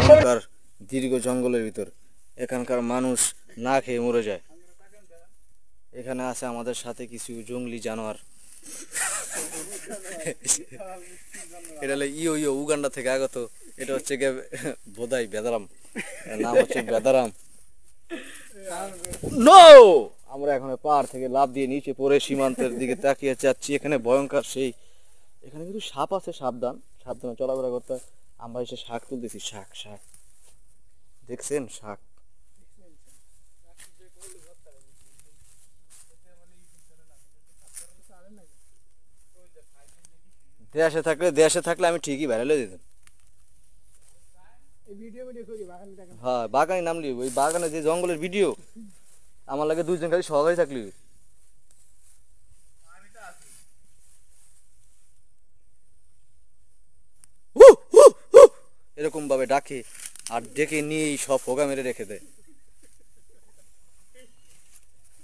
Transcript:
এখানকার দীর্ঘ জঙ্গলের ভিতর এখানকার মানুষ না খেয়ে মরে যায়। এখানে আছে আমাদের সাথে কিছু জঙ্গলি জানোয়ার। এটা হলো ইয়ো ইয়ো উগান্ডা থেকে আগত। এটা হচ্ছে গিয়ে বোধাই বেদারাম, এর নাম হচ্ছে বেদারাম। নো, আমরা এখন পাহাড় থেকে লাফ দিয়ে নিচে পড়ে সীমান্তের দিকে তাকিয়ে যাচ্ছি। এখানে ভয়ঙ্কর সেই, এখানে কিন্তু সাপ আছে, সাবধান, সাবধানে চলাফেরা করতে হয়। আমরা এসে শাক তুলতেছি, শাক শাক দেখছেন, শাক। দেশে থাকলে আমি ঠিকই ভাইরাল হয়ে দিতাম। হ্যাঁ, বাগানে নামলি, ওই বাগানে যে জঙ্গলের ভিডিও আমার লাগে 2 জন খালি সহকারী থাকলি। এরকম ভাবে ডাকে আর ডেকে নিয়েই সব ফোগা মেরে রেখে দেয়।